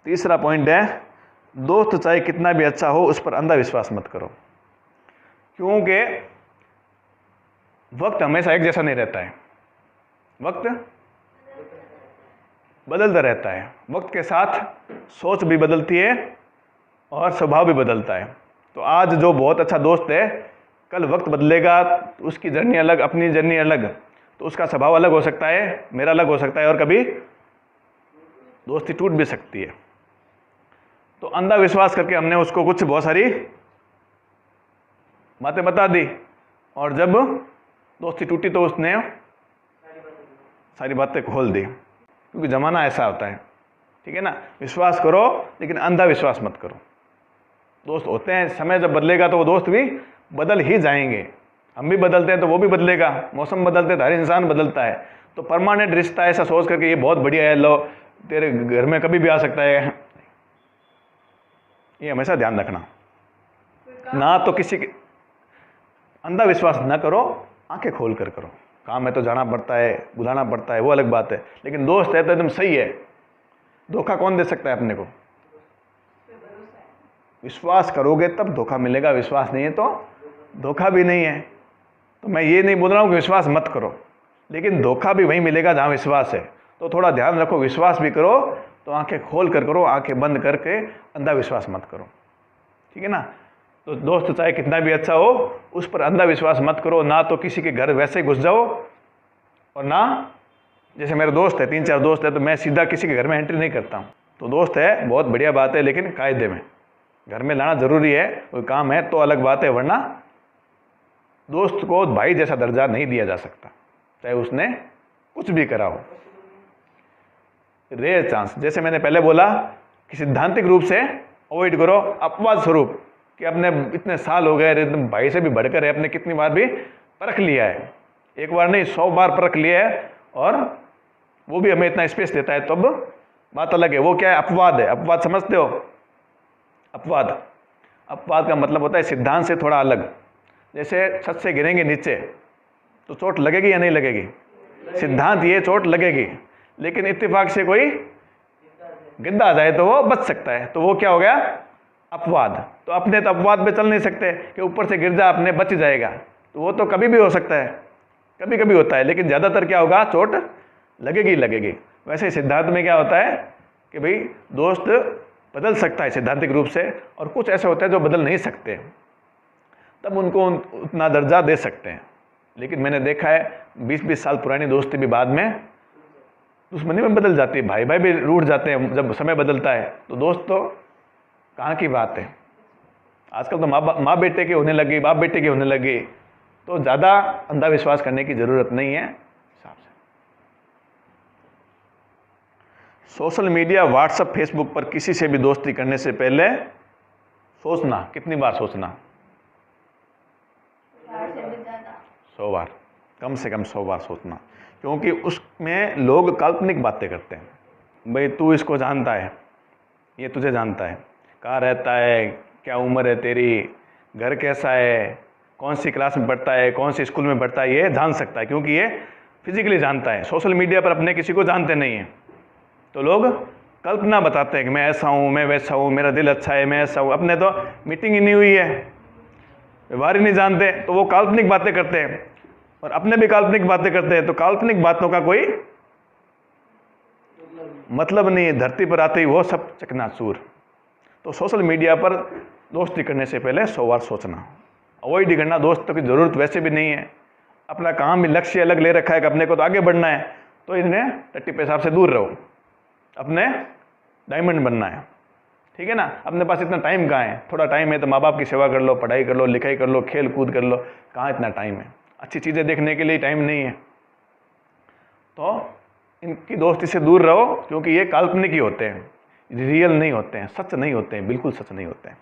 तीसरा पॉइंट है, दोस्त चाहे कितना भी अच्छा हो उस पर अंधा विश्वास मत करो, क्योंकि वक्त हमेशा एक जैसा नहीं रहता है, वक्त बदलता रहता है। वक्त के साथ सोच भी बदलती है और स्वभाव भी बदलता है। तो आज जो बहुत अच्छा दोस्त है, कल वक्त बदलेगा, उसकी जर्नी अलग, अपनी जर्नी अलग, तो उसका स्वभाव अलग हो सकता है, मेरा अलग हो सकता है, और कभी दोस्ती टूट भी सकती है। तो अंधा विश्वास करके हमने उसको कुछ बहुत सारी बातें बता दी, और जब दोस्ती टूटी तो उसने सारी बातें खोल दी, क्योंकि ज़माना ऐसा होता है। ठीक है ना, विश्वास करो लेकिन अंधा विश्वास मत करो। दोस्त होते हैं, समय जब बदलेगा तो वो दोस्त भी बदल ही जाएंगे। हम भी बदलते हैं तो वो भी बदलेगा, मौसम बदलते हैं तो हर इंसान बदलता है। तो परमानेंट रिश्ता ऐसा सोच करके ये बहुत बढ़िया है, लो तेरे घर में कभी भी आ सकता है, ये हमेशा ध्यान रखना। ना तो किसी के अंधा विश्वास ना करो, आंखें खोल कर करो। काम है तो जाना पड़ता है, बुलाना पड़ता है, वो अलग बात है, लेकिन दोस्त है तो एकदम सही है। धोखा कौन दे सकता है अपने को? विश्वास करोगे तब धोखा मिलेगा, विश्वास नहीं है तो धोखा भी नहीं है। तो मैं ये नहीं बोल रहा हूँ कि विश्वास मत करो, लेकिन धोखा भी वहीं मिलेगा जहाँ विश्वास है। तो थोड़ा ध्यान रखो, विश्वास भी करो तो आंखें खोल कर करो, आंखें बंद करके अंधा विश्वास मत करो। ठीक है ना। तो दोस्त चाहे कितना भी अच्छा हो उस पर अंधा विश्वास मत करो। ना तो किसी के घर वैसे ही घुस जाओ, और ना, जैसे मेरे दोस्त है, 3-4 दोस्त है, तो मैं सीधा किसी के घर में एंट्री नहीं करता हूँ। तो दोस्त है बहुत बढ़िया बात है, लेकिन कायदे में घर में लाना जरूरी है, कोई काम है तो अलग बात है, वरना दोस्त को भाई जैसा दर्जा नहीं दिया जा सकता, चाहे उसने कुछ भी करा हो। रेयर चांस, जैसे मैंने पहले बोला कि सैद्धांतिक रूप से अवॉइड करो, अपवाद स्वरूप कि अपने इतने साल हो गए, एकदम भाई से भी बढ़कर है, अपने कितनी बार भी परख लिया है, एक बार नहीं 100 बार परख लिया है, और वो भी हमें इतना स्पेस देता है, तो अब बात अलग है। वो क्या है? अपवाद है। अपवाद समझते हो? अपवाद का मतलब होता है सिद्धांत से थोड़ा अलग। जैसे छत से गिरेंगे नीचे तो चोट लगेगी या नहीं लगेगी? सिद्धांत ये चोट लगेगी, लेकिन इत्तेफाक से कोई गिद्दा आ जाए तो वो बच सकता है, तो वो क्या हो गया? अपवाद। तो अपने तो अपवाद पे चल नहीं सकते कि ऊपर से गिर जा अपने बच जाएगा, तो वो तो कभी भी हो सकता है, कभी कभी होता है, लेकिन ज़्यादातर क्या होगा? चोट लगेगी लगेगी। वैसे सिद्धांत में क्या होता है कि भाई दोस्त बदल सकता है सैद्धांतिक रूप से, और कुछ ऐसे होते हैं जो बदल नहीं सकते, तब उनको उतना दर्जा दे सकते हैं। लेकिन मैंने देखा है 20-20 साल पुरानी दोस्ती भी बाद में दुश्मनी में बदल जाती है, भाई भाई भी रूठ जाते हैं जब समय बदलता है। तो दोस्त तो कहाँ की बात है, आजकल तो माँ बेटे के होने लगी, बाप बेटे के होने लगी, तो ज़्यादा अंधा विश्वास करने की ज़रूरत नहीं है हिसाब से। सोशल मीडिया, व्हाट्सएप, फेसबुक पर किसी से भी दोस्ती करने से पहले सोचना। कितनी बार सोचना? 100 बार, कम से कम 100 बार सोचना, क्योंकि उसमें लोग काल्पनिक बातें करते हैं। भाई तू इसको जानता है, ये तुझे जानता है, कहाँ रहता है, क्या उम्र है तेरी, घर कैसा है, कौन सी क्लास में पढ़ता है, कौन सी स्कूल में पढ़ता है, ये जान सकता है, क्योंकि ये फिजिकली जानता है। सोशल मीडिया पर अपने किसी को जानते नहीं हैं, तो लोग कल्पना बताते हैं कि मैं ऐसा हूँ, मैं वैसा हूँ, मेरा दिल अच्छा है, मैं ऐसा हूँ। अपने तो मीटिंग ही नहीं हुई है, व्यवहार ही नहीं जानते, तो वो काल्पनिक बातें करते हैं, और अपने भी काल्पनिक बातें करते हैं। तो काल्पनिक बातों का कोई मतलब नहीं है, धरती पर आते ही वो सब चकनाचूर। तो सोशल मीडिया पर दोस्ती करने से पहले 100 बार सोचना, अवॉइड ही करना। दोस्तों की ज़रूरत वैसे भी नहीं है, अपना काम भी लक्ष्य अलग ले रखा है कि अपने को तो आगे बढ़ना है, तो इन्हें टट्टी पेशाब से दूर रहो, अपने डायमंड बनना है। ठीक है ना। अपने पास इतना टाइम कहाँ है? थोड़ा टाइम है तो माँ बाप की सेवा कर लो, पढ़ाई कर लो, लिखाई कर लो, खेल कूद कर लो, कहाँ इतना टाइम है? अच्छी चीज़ें देखने के लिए टाइम नहीं है। तो इनकी दोस्ती से दूर रहो, क्योंकि ये काल्पनिक ही होते हैं, रियल नहीं होते हैं, सच नहीं होते हैं, बिल्कुल सच नहीं होते हैं।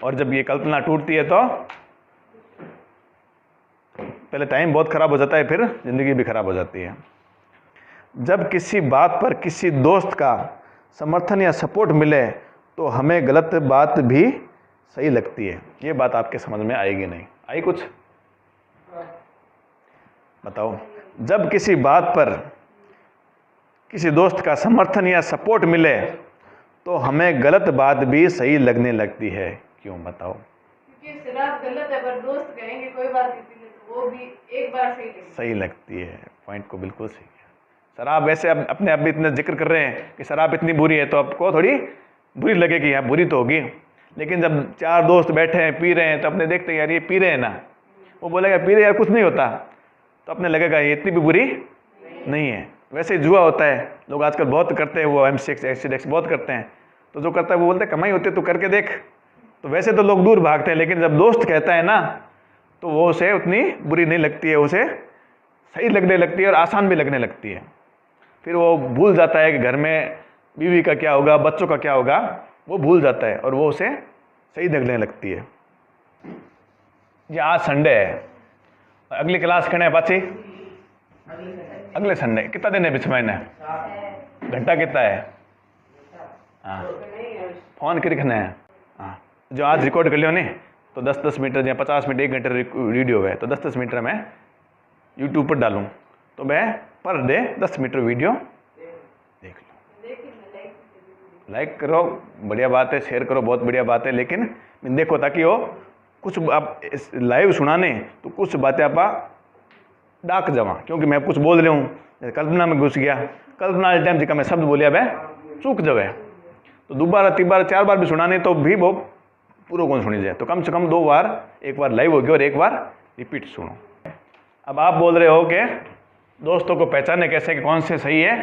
और जब ये कल्पना टूटती है तो पहले टाइम बहुत खराब हो जाता है, फिर जिंदगी भी खराब हो जाती है। जब किसी बात पर किसी दोस्त का समर्थन या सपोर्ट मिले तो हमें गलत बात भी सही लगती है। ये बात आपके समझ में आएगी नहीं? आई कुछ? बताओ, जब किसी बात पर किसी दोस्त का समर्थन या सपोर्ट मिले तो हमें गलत बात भी सही लगने लगती है। क्यों बताओ? क्योंकि शराब गलत है, पर दोस्त कहेंगे कोई बात नहीं पी ले, तो वो भी एक बार सही लगती है। पॉइंट को बिल्कुल सही किया। शराब वैसे अब अपने आप भी इतना जिक्र कर रहे हैं कि शराब इतनी बुरी है, तो आपको थोड़ी बुरी लगेगी, यार बुरी तो होगी, लेकिन जब 4 दोस्त बैठे हैं पी रहे हैं तो अपने देखते हैं यार ये पी रहे हैं ना, वो बोलेगा पी रहे यार कुछ नहीं होता, तो अपने लगेगा ये इतनी भी बुरी नहीं है। वैसे जुआ होता है, लोग आजकल बहुत करते हैं, वो M6 एसिड एक्स बहुत करते हैं, तो जो करता है वो बोलते हैं कमाई होती है तो करके देख। तो वैसे तो लोग दूर भागते हैं, लेकिन जब दोस्त कहता है ना तो वो उसे उतनी बुरी नहीं लगती है, उसे सही लगने लगती है और आसान भी लगने लगती है। फिर वो भूल जाता है कि घर में बीवी का क्या होगा, बच्चों का क्या होगा, वो भूल जाता है और वो उसे सही लगने लगती है। ये आज संडे है, अगली क्लास कने है पाची? अगले संडे। कितना दिन है बीच महीने? घंटा कितना है? हाँ, फोन की रखना है। हाँ, जो आज रिकॉर्ड कर लियो नहीं तो 10-10 मिनट या 50 मिनट 1 घंटे वीडियो है, तो 10-10 मिनट मैं यूट्यूब पर डालूँ, तो मैं पर डे 10 मिनट वीडियो देख लो। लाइक करो, बढ़िया बात है, शेयर करो, बहुत बढ़िया बात है, लेकिन देखो ताकि वो कुछ आप लाइव सुनाने तो कुछ बातें आप डाक जावा, क्योंकि मैं कुछ बोल रहा हूँ, कल्पना में घुस गया, कल्पना टाइम जिका मैं शब्द बोलिया वह चूक जावे, तो 2 बार 3 बार 4 बार भी सुनाने तो भी वो पूरा कौन सुनी जाए, तो कम से कम 2 बार, एक बार लाइव हो गया और एक बार रिपीट सुनो। अब आप बोल रहे हो कि दोस्तों को पहचाने कैसे कि कौन से सही है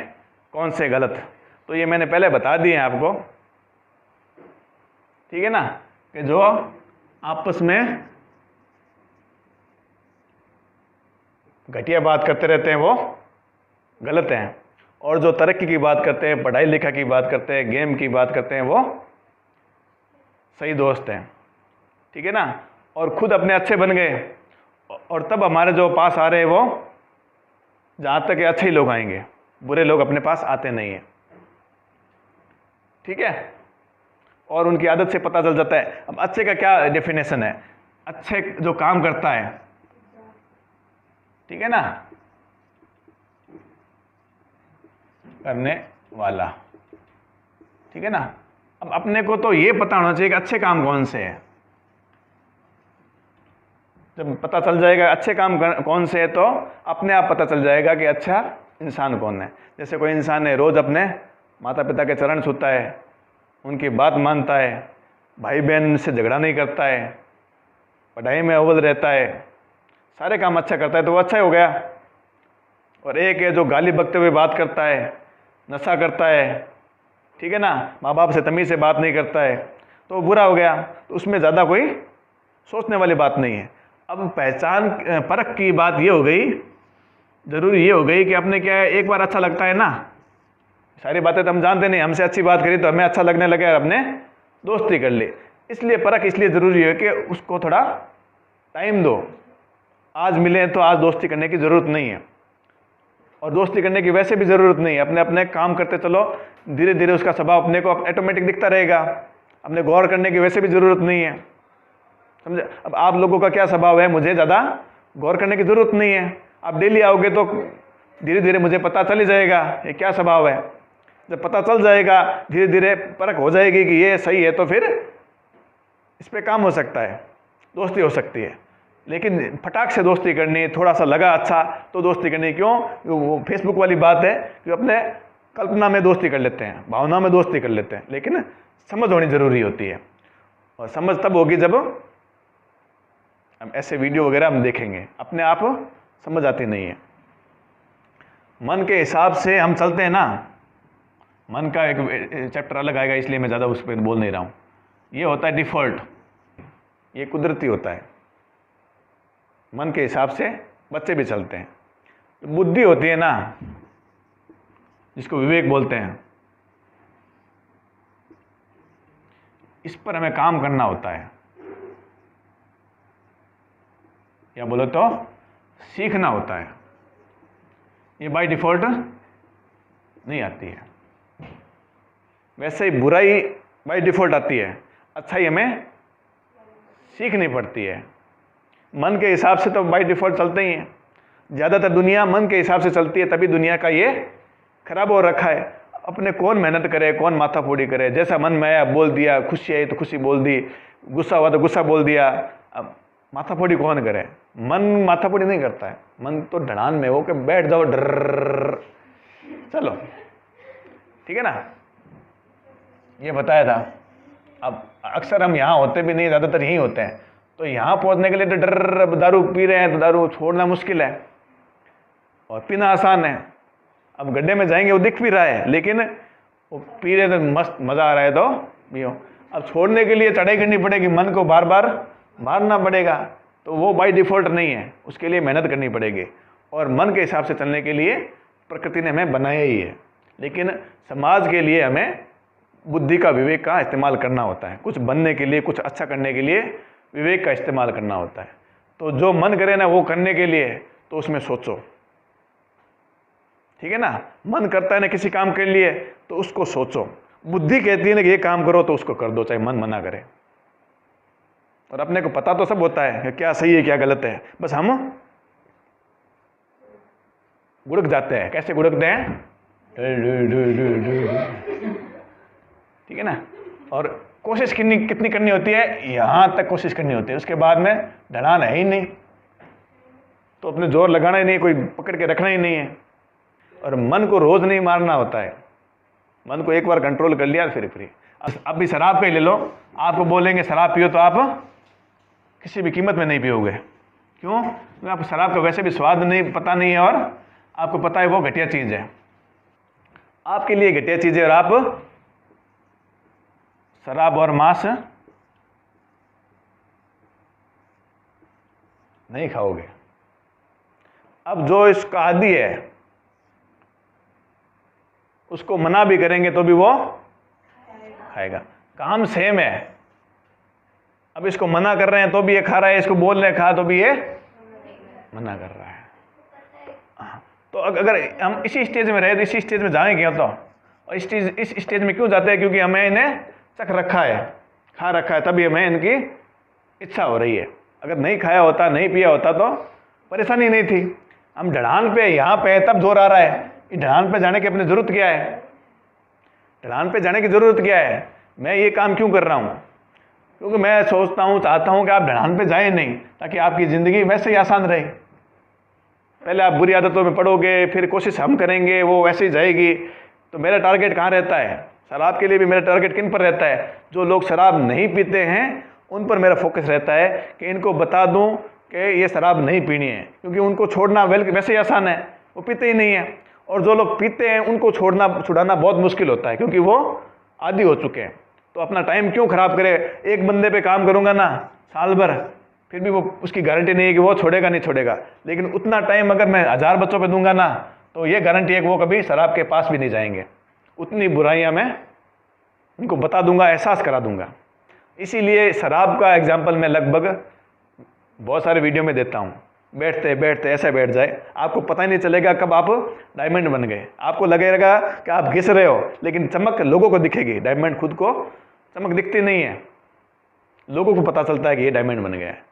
कौन से गलत, तो ये मैंने पहले बता दिए हैं आपको, ठीक है ना, कि जो आपस में घटिया बात करते रहते हैं वो गलत हैं, और जो तरक्की की बात करते हैं, पढ़ाई लिखा की बात करते हैं, गेम की बात करते हैं, वो सही दोस्त हैं, ठीक है ना। और खुद अपने अच्छे बन गए और तब हमारे जो पास आ रहे हैं वो जहाँ तक अच्छे ही लोग आएंगे, बुरे लोग अपने पास आते नहीं हैं, ठीक है। और उनकी आदत से पता चल जाता है। अब अच्छे का क्या डेफिनेशन है? अच्छे जो काम करता है, ठीक है ना, करने वाला, ठीक है ना। अब अपने को तो ये पता होना चाहिए कि अच्छे काम कौन से हैं। जब पता चल जाएगा अच्छे काम कौन से है, तो अपने आप पता चल जाएगा कि अच्छा इंसान कौन है। जैसे कोई इंसान है, रोज़ अपने माता पिता के चरण छूता है, उनकी बात मानता है, भाई बहन से झगड़ा नहीं करता है, पढ़ाई में अव्वल रहता है, सारे काम अच्छा करता है, तो वो अच्छा ही हो गया। और एक है जो गाली बकते हुए बात करता है, नशा करता है, ठीक है ना, माँ बाप से तमीज़ से बात नहीं करता है, तो वो बुरा हो गया। तो उसमें ज़्यादा कोई सोचने वाली बात नहीं है। अब पहचान परख की बात ये हो गई, ज़रूरी ये हो गई कि अपने क्या है, एक बार अच्छा लगता है ना, सारी बातें तो हम जानते नहीं, हमसे अच्छी बात करी तो हमें अच्छा लगने लगे और अपने दोस्ती कर ले। इसलिए परख इसलिए ज़रूरी है कि उसको थोड़ा टाइम दो। आज मिले तो आज दोस्ती करने की ज़रूरत नहीं है, और दोस्ती करने की वैसे भी ज़रूरत नहीं है। अपने अपने काम करते चलो, धीरे धीरे उसका स्वभाव अपने को ऑटोमेटिक दिखता रहेगा। अपने गौर करने की वैसे भी ज़रूरत नहीं है, समझे। अब आप लोगों का क्या स्वभाव है, मुझे ज़्यादा गौर करने की ज़रूरत नहीं है। आप डेली आओगे तो धीरे धीरे मुझे पता चल ही जाएगा ये क्या स्वभाव है। जब पता चल जाएगा, धीरे धीरे परख हो जाएगी कि ये सही है, तो फिर इस पर काम हो सकता है, दोस्ती हो सकती है। लेकिन फटाक से दोस्ती करनी, थोड़ा सा लगा अच्छा तो दोस्ती करनी, क्यों? वो फेसबुक वाली बात है कि अपने कल्पना में दोस्ती कर लेते हैं, भावना में दोस्ती कर लेते हैं, लेकिन समझ होनी ज़रूरी होती है। और समझ तब होगी जब हम ऐसे वीडियो वगैरह हम देखेंगे, अपने आप समझ आती नहीं है। मन के हिसाब से हम चलते हैं ना, मन का एक चैप्टर अलग आएगा, इसलिए मैं ज़्यादा उस पर बोल नहीं रहा हूँ। ये होता है डिफ़ॉल्ट, ये कुदरती होता है। मन के हिसाब से बच्चे भी चलते हैं। बुद्धि होती है ना, जिसको विवेक बोलते हैं, इस पर हमें काम करना होता है, या बोलो तो सीखना होता है। ये बाय डिफ़ॉल्ट नहीं आती है। वैसे ही बुराई बाय डिफ़ॉल्ट आती है, अच्छाई हमें सीखनी पड़ती है। मन के हिसाब से तो बाय डिफ़ॉल्ट चलते ही हैं। ज़्यादातर दुनिया मन के हिसाब से चलती है, तभी दुनिया का ये खराब हो रखा है। अपने कौन मेहनत करे, कौन माथाफोड़ी करे, जैसा मन में आया बोल दिया, खुशी आई तो खुशी बोल दी, गुस्सा हुआ तो गुस्सा बोल दिया। अब माथाफोड़ी कौन करे? मन माथाफोड़ी नहीं करता है, मन तो ढलान में हो कि बैठ जाओ डर, चलो ठीक है ना, ये बताया था। अब अक्सर हम यहाँ होते भी नहीं, ज़्यादातर यहीं होते हैं, तो यहाँ पहुँचने के लिए तो डर, दारू पी रहे हैं तो दारू छोड़ना मुश्किल है और पीना आसान है। अब गड्ढे में जाएंगे वो दिख भी रहा है, लेकिन वो पी रहे तो मस्त मज़ा आ रहा है तो पियो। अब छोड़ने के लिए चढ़ाई करनी पड़ेगी, मन को बार बार मारना पड़ेगा, तो वो बाय डिफ़ॉल्ट नहीं है, उसके लिए मेहनत करनी पड़ेगी। और मन के हिसाब से चलने के लिए प्रकृति ने हमें बनाया ही है, लेकिन समाज के लिए हमें बुद्धि का, विवेक का इस्तेमाल करना होता है। कुछ बनने के लिए, कुछ अच्छा करने के लिए विवेक का इस्तेमाल करना होता है। तो जो मन करे ना वो करने के लिए, तो उसमें सोचो, ठीक है ना। मन करता है ना किसी काम के लिए, तो उसको सोचो। बुद्धि कहती है ना कि ये काम करो, तो उसको कर दो, चाहे मन मना करे। और अपने को पता तो सब होता है कि क्या सही है क्या गलत है, बस हम गुड़क जाते हैं। कैसे गुड़कते हैं? ठीक है ना। और कोशिश कितनी करनी होती है? यहाँ तक कोशिश करनी होती है, उसके बाद में ढलान है ही नहीं, तो अपने जोर लगाना ही नहीं, कोई पकड़ के रखना ही नहीं है। और मन को रोज नहीं मारना होता है, मन को एक बार कंट्रोल कर लिया फिर फ्री। अब भी शराब का ही ले लो, आपको बोलेंगे शराब पियो तो आप किसी भी कीमत में नहीं पियोगे। क्यों? क्योंकि आपको शराब का वैसे भी स्वाद नहीं पता नहीं है, और आपको पता है वो घटिया चीज़ है, आपके लिए घटिया चीज़ है, और आप शराब और मांस नहीं खाओगे। अब जो इसका आदी है उसको मना भी करेंगे तो भी वो खाएगा। काम सेम है। अब इसको मना कर रहे हैं तो भी ये खा रहा है, इसको बोल रहे खा तो भी ये मना कर रहा है। तो अगर हम इसी स्टेज में रहे तो इसी स्टेज में जाएंगे क्यों? तो और इस स्टेज में क्यों जाते हैं? क्योंकि हमें इन्हें चख रखा है, खा रखा है, तभी हमें इनकी इच्छा हो रही है। अगर नहीं खाया होता, नहीं पिया होता तो परेशानी नहीं थी। हम ढलान पे यहाँ पे तब जोर आ रहा है। ढलान पे जाने की अपनी ज़रूरत क्या है? ढलान पे जाने की ज़रूरत क्या है? मैं ये काम क्यों कर रहा हूँ? क्योंकि मैं सोचता हूँ, चाहता हूँ कि आप ढलान पे जाए नहीं, ताकि आपकी ज़िंदगी वैसे ही आसान रहे। पहले आप बुरी आदतों में पड़ोगे, फिर कोशिश हम करेंगे, वो वैसे ही जाएगी। तो मेरा टारगेट कहाँ रहता है? शराब के लिए भी मेरा टारगेट किन पर रहता है? जो लोग शराब नहीं पीते हैं उन पर मेरा फोकस रहता है कि इनको बता दूं कि ये शराब नहीं पीनी है, क्योंकि उनको छोड़ना वैसे ही आसान है, वो पीते ही नहीं है। और जो लोग पीते हैं उनको छुड़ाना बहुत मुश्किल होता है, क्योंकि वो आदी हो चुके हैं। तो अपना टाइम क्यों ख़राब करे? एक बंदे पे काम करूँगा ना साल भर, फिर भी वो उसकी गारंटी नहीं है कि वो छोड़ेगा नहीं छोड़ेगा। लेकिन उतना टाइम अगर मैं 1000 बच्चों पे दूंगा ना, तो ये गारंटी है कि वो कभी शराब के पास भी नहीं जाएंगे। उतनी बुराइयां मैं उनको बता दूंगा, एहसास करा दूंगा। इसीलिए शराब का एग्जाम्पल मैं लगभग बहुत सारे वीडियो में देता हूँ। बैठते बैठते ऐसे बैठ जाए, आपको पता ही नहीं चलेगा कब आप डायमंड बन गए। आपको लगेगा कि आप घिस रहे हो, लेकिन चमक लोगों को दिखेगी। डायमंड खुद को चमक दिखती नहीं है, लोगों को पता चलता है कि ये डायमंड बन गया है।